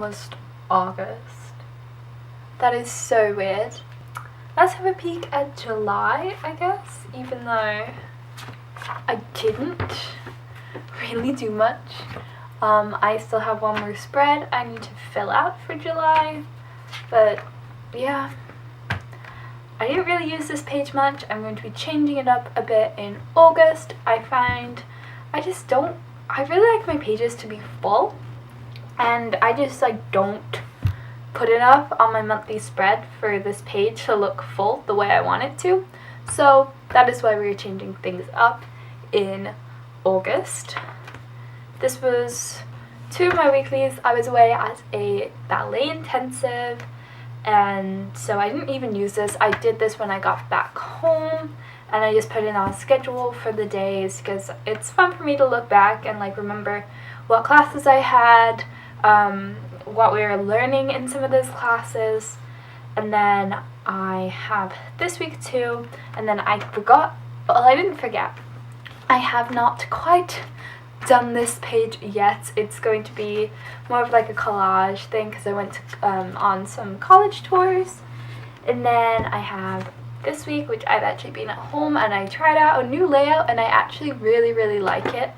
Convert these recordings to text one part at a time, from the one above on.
almost August. That is so weird. Let's have a peek at July, I guess, even though I didn't really do much. I still have one more spread I need to fill out for July, but yeah, I didn't really use this page much. I'm going to be changing it up a bit in August. I find I really like my pages to be full, and I just don't put enough on my monthly spread for this page to look full the way I want it to. So that is why we're changing things up in August. This was 2 of my weeklies. I was away at a ballet intensive, and so I didn't even use this. I did this when I got back home, and I just put it on a schedule for the days because it's fun for me to look back and remember what classes I had, what we were learning in some of those classes. And then I have this week too, and then I didn't forget. I have not quite done this page yet. It's going to be more of a collage thing because I went on some college tours. And then I have this week, which I've actually been at home and I tried out a new layout and I actually really like it.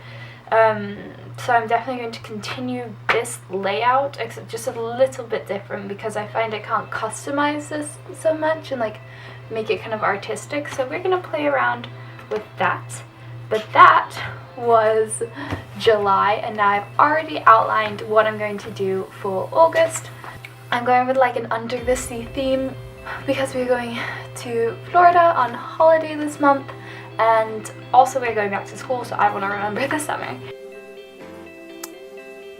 So I'm definitely going to continue this layout, except just a little bit different because I find I can't customize this so much and make it kind of artistic. So we're going to play around with that. But that was July, and now I've already outlined what I'm going to do for August. I'm going with an under the sea theme because we're going to Florida on holiday this month, and also we're going back to school, so I want to remember the summer.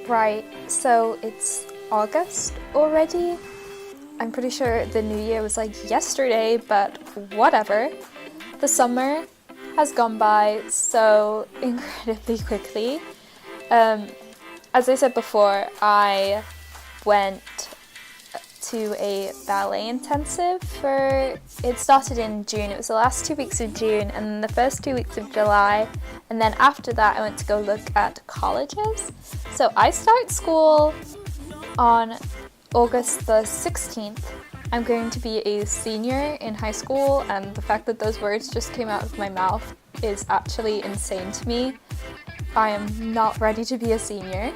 Right, so it's August already. I'm pretty sure the new year was yesterday, but whatever. The summer has gone by so incredibly quickly. As I said before, I went to a ballet intensive it started in June. It was the last 2 weeks of June and then the first 2 weeks of July, and then after that I went to go look at colleges. So I start school on August the 16th. I'm going to be a senior in high school, and the fact that those words just came out of my mouth is actually insane to me. I am not ready to be a senior.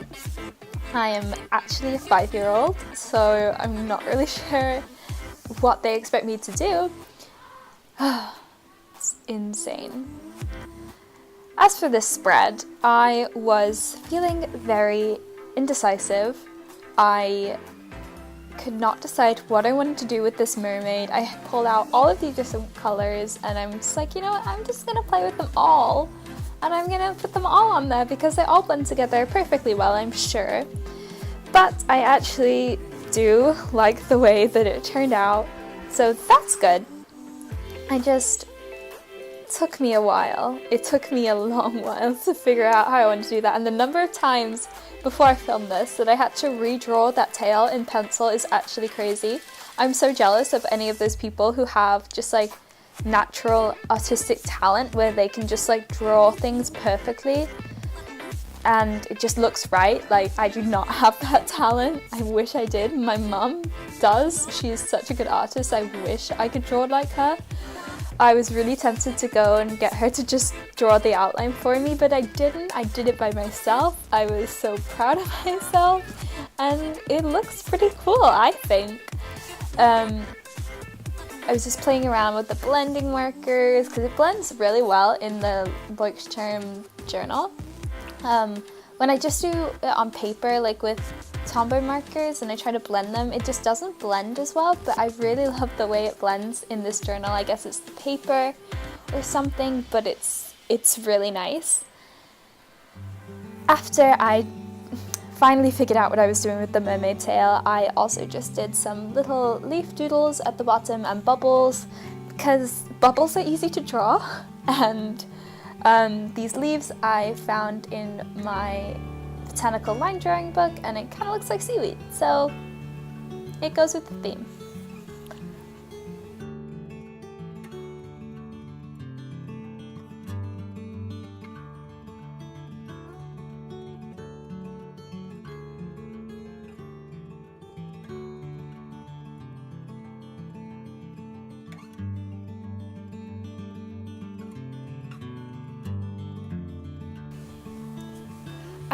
I am actually a 5-year-old, so I'm not really sure what they expect me to do. It's insane. As for this spread, I was feeling very indecisive. I could not decide what I wanted to do with this mermaid. I pulled out all of these different colors and I'm just you know what, I'm just gonna play with them all. And I'm gonna put them all on there because they all blend together perfectly well, I'm sure. But I actually do like the way that it turned out, so that's good. It took me a while. It took me a long while to figure out how I wanted to do that, and the number of times before I filmed this that I had to redraw that tail in pencil is actually crazy. I'm so jealous of any of those people who have just natural artistic talent where they can just draw things perfectly and it just looks right. I do not have that talent. I wish I did. My mum does. She is such a good artist. I wish I could draw like her. I was really tempted to go and get her to just draw the outline for me, but I didn't. I did it by myself. I was so proud of myself and it looks pretty cool, I think. I was just playing around with the blending markers because it blends really well in the Leuchtturm journal. When I just do it on paper, with Tombow markers, and I try to blend them, it just doesn't blend as well, but I really love the way it blends in this journal. I guess it's the paper or something, but it's really nice. After I finally figured out what I was doing with the mermaid tail, I also just did some little leaf doodles at the bottom and bubbles, because bubbles are easy to draw, and these leaves I found in my botanical line drawing book, and it kind of looks like seaweed, so it goes with the theme.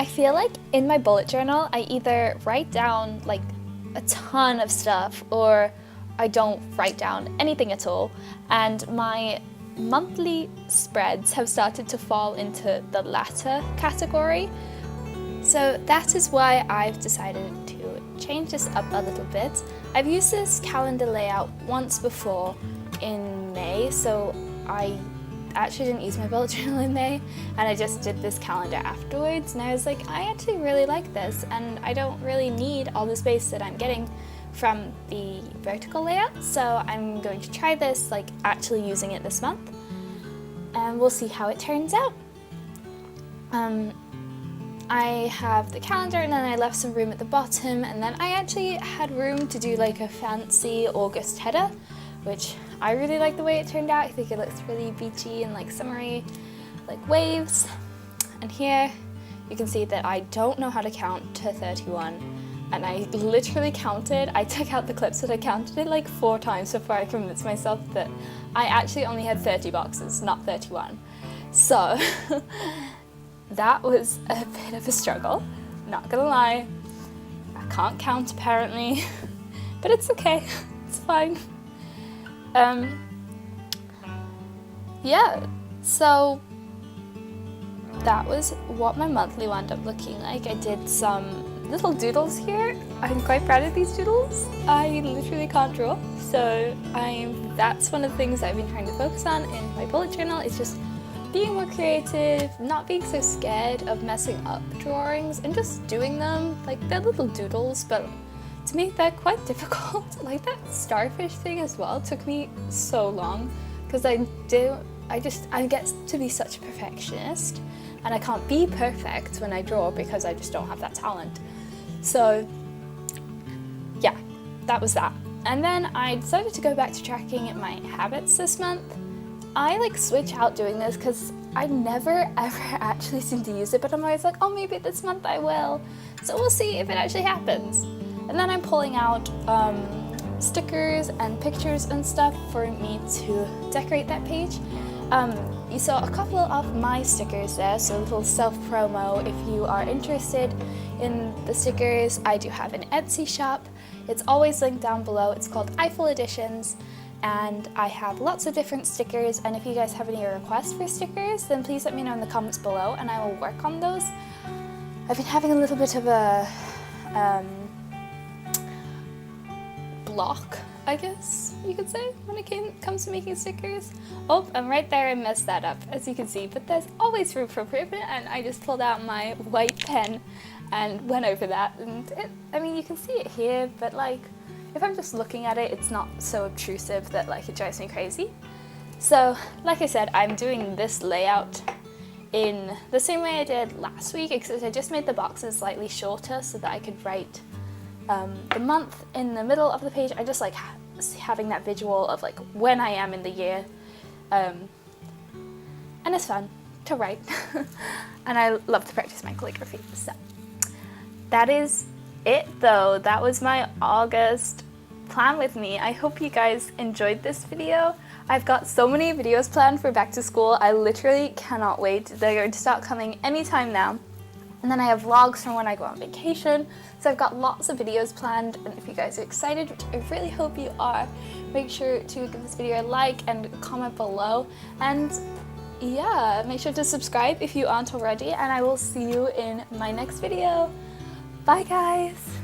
I feel like in my bullet journal, I either write down like a ton of stuff or I don't write down anything at all. And my monthly spreads have started to fall into the latter category. So that is why I've decided to change this up a little bit. I've used this calendar layout once before in May, so I actually didn't use my bullet journal in May, and I just did this calendar afterwards, and I was like, I actually really like this, and I don't really need all the space that I'm getting from the vertical layout, so I'm going to try this, like actually using it this month, and we'll see how it turns out. I have the calendar, and then I left some room at the bottom, and then I actually had room to do like a fancy August header, which I really like the way it turned out. I think it looks really beachy and like summery, like waves. And here you can see that I don't know how to count to 31, and I literally counted. I took out the clips, and I counted it like 4 times before I convinced myself that I actually only had 30 boxes, not 31. So that was a bit of a struggle, not gonna lie. I can't count apparently, but it's okay, it's fine. Yeah, so that was what my monthly wound up looking like. I did some little doodles here. I'm quite proud of these doodles. I literally can't draw, so that's one of the things I've been trying to focus on in my bullet journal, is just being more creative, not being so scared of messing up drawings and just doing them. Like, they're little doodles, but to me they're quite difficult. Like that starfish thing as well took me so long, because I get to be such a perfectionist, and I can't be perfect when I draw because I just don't have that talent. So yeah, that was that. And then I decided to go back to tracking my habits this month. I like switch out doing this because I never ever actually seem to use it, but I'm always like, oh, maybe this month I will. So we'll see if it actually happens. And then I'm pulling out stickers and pictures and stuff for me to decorate that page. You saw a couple of my stickers there, so a little self-promo. If you are interested in the stickers, I do have an Etsy shop. It's always linked down below. It's called Eiffel Editions, and I have lots of different stickers, and if you guys have any requests for stickers, then please let me know in the comments below and I will work on those. I've been having a little bit of a block, I guess you could say, when it comes to making stickers. Oh, and right there I messed that up, as you can see, but there's always room for improvement, and I just pulled out my white pen and went over that, and I mean, you can see it here, but like, if I'm just looking at it, it's not so obtrusive that like it drives me crazy. So, like I said, I'm doing this layout in the same way I did last week, except I just made the boxes slightly shorter so that I could write the month in the middle of the page. I just like having that visual of like when I am in the year, and it's fun to write, and I love to practice my calligraphy. So that is it though. That was my August plan with me. I hope you guys enjoyed this video. I've got so many videos planned for back to school. I literally cannot wait. They're going to start coming anytime now. And then I have vlogs from when I go on vacation. So I've got lots of videos planned, and if you guys are excited, which I really hope you are, make sure to give this video a like and comment below. And yeah, make sure to subscribe if you aren't already, and I will see you in my next video. Bye guys!